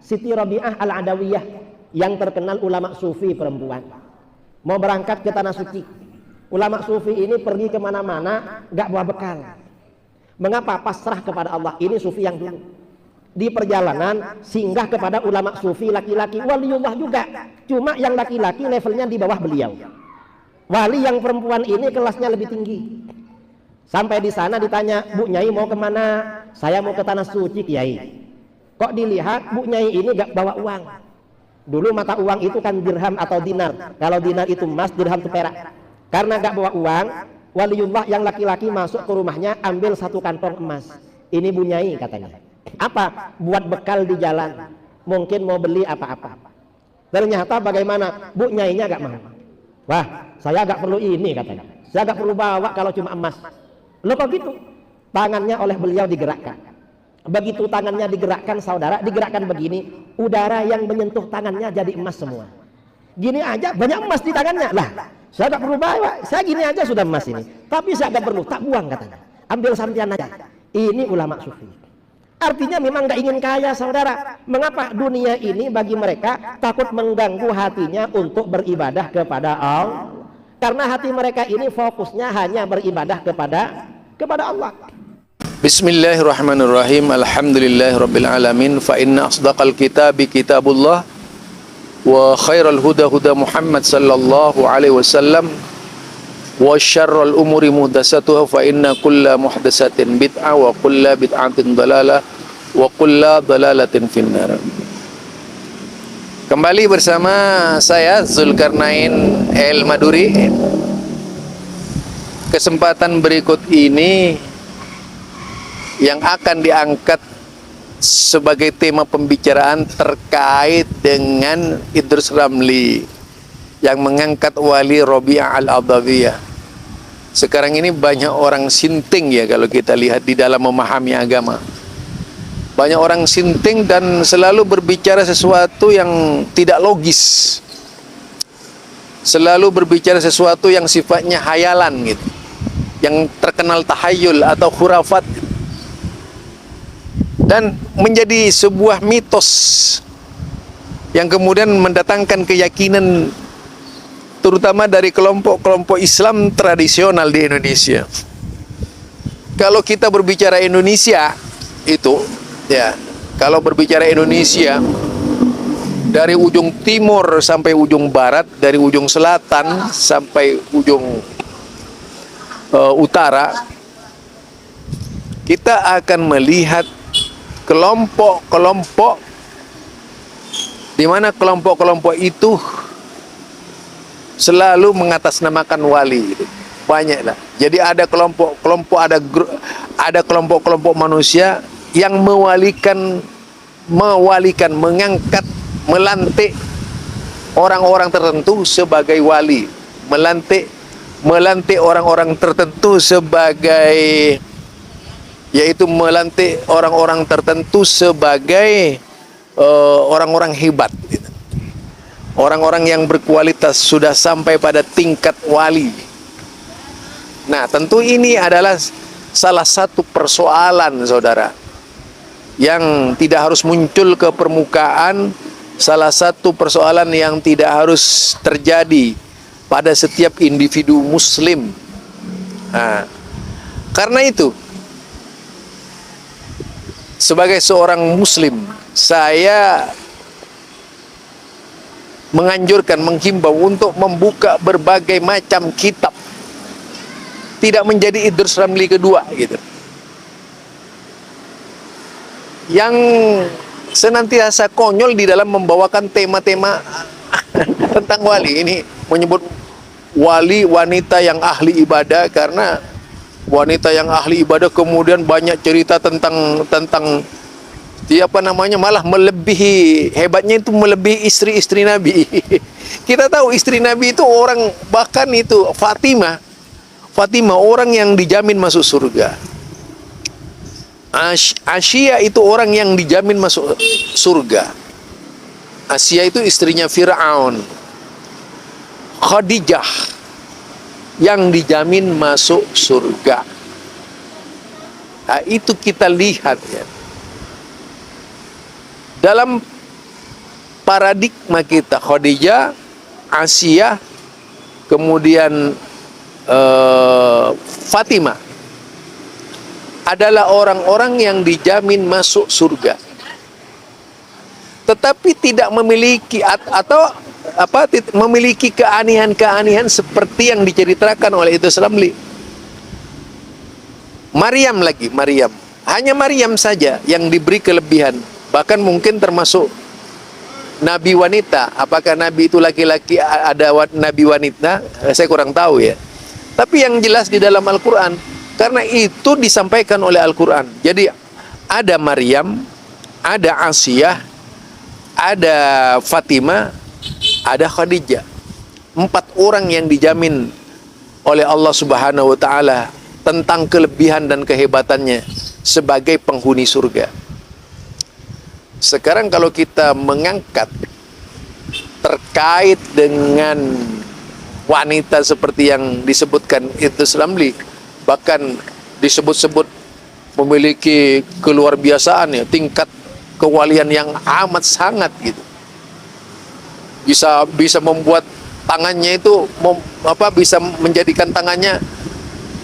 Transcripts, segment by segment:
Siti Rabi'ah Al-Adawiyah, yang terkenal ulama sufi perempuan, mau berangkat ke tanah suci. Ulama sufi ini pergi kemana-mana gak bawa bekal. Mengapa? Pasrah kepada Allah. Ini sufi yang dulu. Di perjalanan singgah kepada ulama sufi laki-laki, waliullah juga, cuma yang laki-laki levelnya di bawah beliau. Wali yang perempuan ini kelasnya lebih tinggi. Sampai di sana ditanya, Bu Nyai mau kemana? Saya mau ke tanah suci, Kiai. Kok dilihat Bu Nyai ini gak bawa uang. Dulu mata uang itu kan dirham atau dinar. Kalau dinar itu emas, dirham itu perak. Karena gak bawa uang, waliullah yang laki-laki masuk ke rumahnya, ambil satu kantong emas. Ini Bu Nyai katanya. Apa? Buat bekal di jalan. Mungkin mau beli apa-apa. Ternyata bagaimana? Bu Nyainya gak mau. Wah, saya gak perlu ini katanya. Saya gak perlu bawa kalau cuma emas. Loh kok gitu? Tangannya oleh beliau digerakkan. Begitu tangannya digerakkan, saudara, digerakkan begini, udara yang menyentuh tangannya jadi emas semua. Gini aja banyak emas di tangannya. Lah, saya gak perlu bawa, saya gini aja sudah emas ini. Tapi saya gak perlu, tak buang katanya. Ambil sampean aja. Ini ulama sufi. Artinya memang gak ingin kaya, saudara. Mengapa? Dunia ini bagi mereka takut mengganggu hatinya untuk beribadah kepada Allah. Karena hati mereka ini fokusnya hanya beribadah kepada Allah. Bismillahirrahmanirrahim. Alhamdulillahirabbil alamin. Fa inna asdaqal kitabi kitabullah wa khairal huda huda Muhammad sallallahu alaihi wasallam wa syarrul umuri muhdatsatuha fa inna kulla muhdatsatin bid'ah wa kulla bid'atin dalalah wa kulla dalalatin finnar. Kembali bersama saya Zulkarnain El Maduri. Kesempatan berikut ini yang akan diangkat sebagai tema pembicaraan terkait dengan Idrus Ramli yang mengangkat wali Rabi'ah Al-Adawiyah. Sekarang ini banyak orang sinting ya kalau kita lihat di dalam memahami agama. Banyak orang sinting dan selalu berbicara sesuatu yang tidak logis. Selalu berbicara sesuatu yang sifatnya hayalan gitu. Yang terkenal tahayul atau khurafat. Dan menjadi sebuah mitos yang kemudian mendatangkan keyakinan terutama dari kelompok-kelompok Islam tradisional di Indonesia. Kalau kita berbicara Indonesia itu ya, kalau berbicara Indonesia dari ujung timur sampai ujung barat, dari ujung selatan sampai ujung utara, kita akan melihat kelompok-kelompok di mana kelompok-kelompok itu selalu mengatasnamakan wali. Banyak lah. Jadi ada kelompok-kelompok, ada kelompok-kelompok manusia yang mewalikan, mengangkat, melantik orang-orang tertentu sebagai wali, melantik orang-orang tertentu sebagai, yaitu melantik orang-orang tertentu sebagai orang-orang hebat, orang-orang yang berkualitas sudah sampai pada tingkat wali. Nah, tentu ini adalah salah satu persoalan, saudara, yang tidak harus muncul ke permukaan, salah satu persoalan yang tidak harus terjadi pada setiap individu muslim. Nah, karena itu, sebagai seorang muslim, saya menganjurkan, menghimbau untuk membuka berbagai macam kitab. Tidak menjadi Idrus Ramli kedua gitu, yang senantiasa konyol di dalam membawakan tema-tema tentang wali. Ini menyebut wali wanita yang ahli ibadah, karena wanita yang ahli ibadah kemudian banyak cerita tentang siapa namanya, malah melebihi, hebatnya itu melebihi istri-istri Nabi. Kita tahu istri Nabi itu orang, bahkan itu Fatimah orang yang dijamin masuk surga. Asya itu orang yang dijamin masuk surga. Asya itu istrinya Fir'aun. Khadijah yang dijamin masuk surga. Nah, itu kita lihat ya. Dalam paradigma kita Khadijah, Asiyah, kemudian Fatimah adalah orang-orang yang dijamin masuk surga, tetapi tidak memiliki memiliki keanehan-keanehan seperti yang diceritakan oleh Idrus Ramli. Maryam, hanya Maryam saja yang diberi kelebihan, bahkan mungkin termasuk nabi wanita. Apakah nabi itu laki-laki, ada nabi wanita? Saya kurang tahu ya. Tapi yang jelas di dalam Al-Quran, karena itu disampaikan oleh Al-Quran. Jadi ada Maryam, ada Asiyah, ada Fatimah, ada Khadijah. 4 orang yang dijamin oleh Allah Subhanahu wa Ta'ala tentang kelebihan dan kehebatannya sebagai penghuni surga. Sekarang kalau kita mengangkat terkait dengan wanita seperti yang disebutkan Idrus Ramli, bahkan disebut-sebut memiliki keluar biasaan ya, tingkat kewalian yang amat sangat gitu. Bisa membuat tangannya itu bisa menjadikan tangannya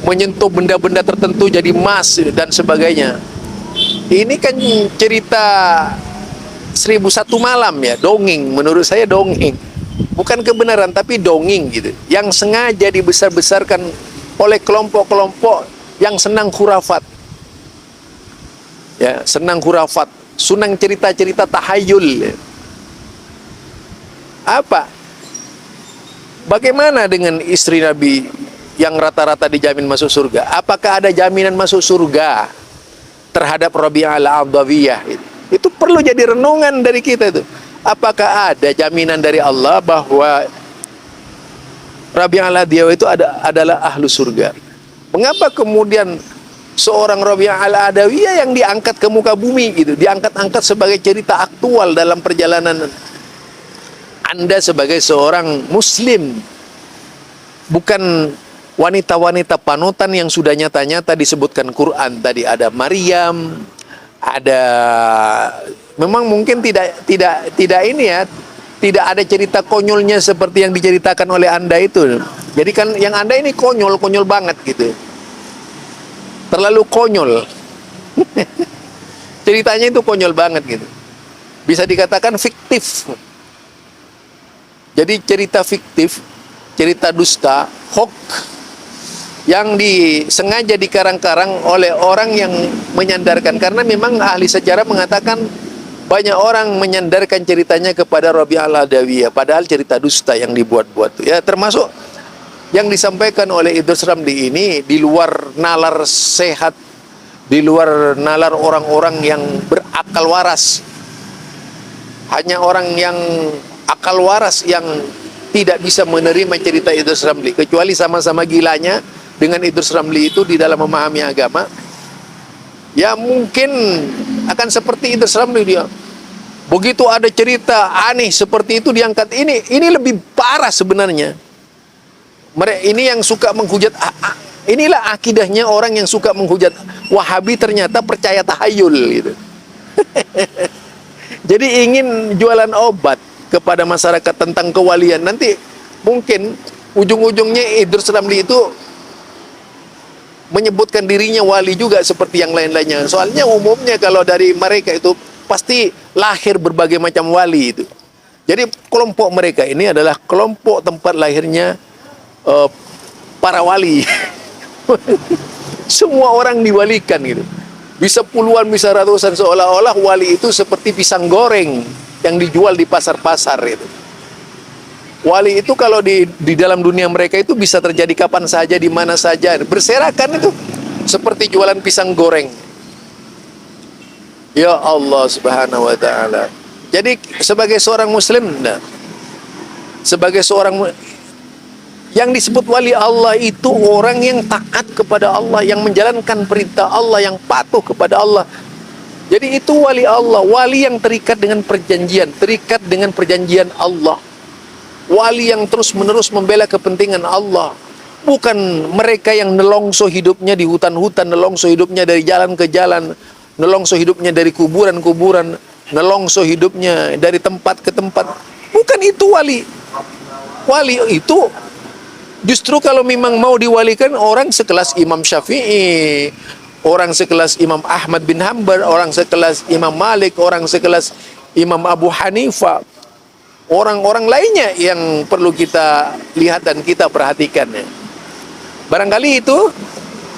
menyentuh benda-benda tertentu jadi emas dan sebagainya. Ini kan cerita 1001 malam ya, dongeng. Menurut saya dongeng, bukan kebenaran tapi dongeng gitu, yang sengaja dibesar-besarkan oleh kelompok-kelompok yang senang khurafat ya, senang cerita-cerita tahayul ya. Bagaimana dengan istri Nabi yang rata-rata dijamin masuk surga? Apakah ada jaminan masuk surga terhadap Rabi'ah al-Adawiyah? Itu perlu jadi renungan dari kita itu. Apakah ada jaminan dari Allah bahwa Rabi'ah al-Adawiyah itu adalah ahlu surga? Mengapa kemudian seorang Rabi'ah al-Adawiyah yang diangkat ke muka bumi gitu, diangkat-angkat sebagai cerita aktual dalam perjalanan Anda sebagai seorang muslim, bukan wanita-wanita panutan yang sudah nyata-nyata disebutkan Quran tadi? Ada Maryam, ada, memang mungkin tidak ini ya, tidak ada cerita konyolnya seperti yang diceritakan oleh Anda itu. Jadi kan yang Anda ini konyol banget gitu, terlalu konyol. Ceritanya itu konyol banget gitu, bisa dikatakan fiktif. Jadi cerita fiktif, cerita dusta, hoax, yang disengaja dikarang-karang oleh orang yang menyandarkan. Karena memang ahli sejarah mengatakan banyak orang menyandarkan ceritanya kepada Rabi'ah al-Adawiyah, padahal cerita dusta yang dibuat-buat. Ya, termasuk yang disampaikan oleh Idrus Ramli ini di luar nalar sehat, di luar nalar orang-orang yang berakal waras. Hanya orang yang akal waras yang tidak bisa menerima cerita Idrus Ramli, kecuali sama-sama gilanya dengan Idrus Ramli itu di dalam memahami agama. Ya mungkin akan seperti Idrus Ramli, dia begitu ada cerita aneh seperti itu diangkat. Ini lebih parah sebenarnya. Mereka ini yang suka menghujat, inilah akidahnya orang yang suka menghujat Wahabi, ternyata percaya tahayul gitu. Jadi ingin jualan obat kepada masyarakat tentang kewalian. Nanti mungkin ujung-ujungnya Idrus Ramli itu menyebutkan dirinya wali juga seperti yang lain-lainnya. Soalnya umumnya kalau dari mereka itu pasti lahir berbagai macam wali itu. Jadi kelompok mereka ini adalah kelompok tempat lahirnya para wali. Semua orang diwalikan gitu. Bisa puluhan, bisa ratusan, seolah-olah wali itu seperti pisang goreng yang dijual di pasar-pasar itu. Wali itu kalau di dalam dunia mereka itu bisa terjadi kapan saja, di mana saja, berserakan itu seperti jualan pisang goreng. Ya Allah Subhanahu wa Ta'ala. Jadi sebagai seorang muslim, sebagai seorang yang disebut wali Allah itu orang yang taat kepada Allah, yang menjalankan perintah Allah, yang patuh kepada Allah. Jadi itu wali Allah, wali yang terikat dengan perjanjian Allah. Wali yang terus-menerus membela kepentingan Allah. Bukan mereka yang nelongso hidupnya di hutan-hutan, nelongso hidupnya dari jalan ke jalan, nelongso hidupnya dari kuburan-kuburan, nelongso hidupnya dari tempat ke tempat. Bukan itu wali. Wali itu justru kalau memang mau diwalikan orang sekelas Imam Syafi'i, orang sekelas Imam Ahmad bin Hanbal, orang sekelas Imam Malik, orang sekelas Imam Abu Hanifah, orang-orang lainnya yang perlu kita lihat dan kita perhatikan ya. Barangkali itu,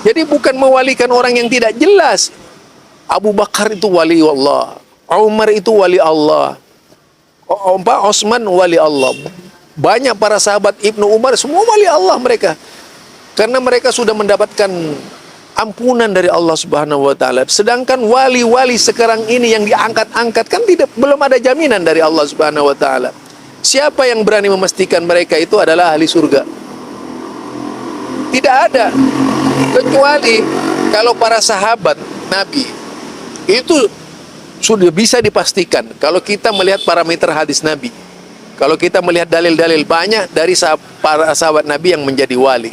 jadi bukan mewalikan orang yang tidak jelas. Abu Bakar itu wali Allah, Umar itu wali Allah, Osman wali Allah. Banyak para sahabat Ibnu Umar semua wali Allah mereka. Karena mereka sudah mendapatkan ampunan dari Allah Subhanahu wa taala. Sedangkan wali-wali sekarang ini yang diangkat-angkat kan belum ada jaminan dari Allah Subhanahu wa taala. Siapa yang berani memastikan mereka itu adalah ahli surga? Tidak ada. Kecuali kalau para sahabat Nabi itu sudah bisa dipastikan kalau kita melihat parameter hadis Nabi. Kalau kita melihat dalil-dalil banyak dari para sahabat Nabi yang menjadi wali,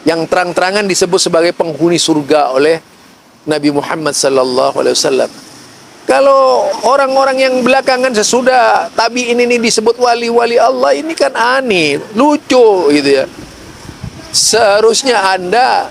yang terang-terangan disebut sebagai penghuni surga oleh Nabi Muhammad sallallahu alaihi wasallam. Kalau orang-orang yang belakangan sesudah tabi'in ini disebut wali-wali Allah, ini kan aneh, lucu gitu ya. Seharusnya Anda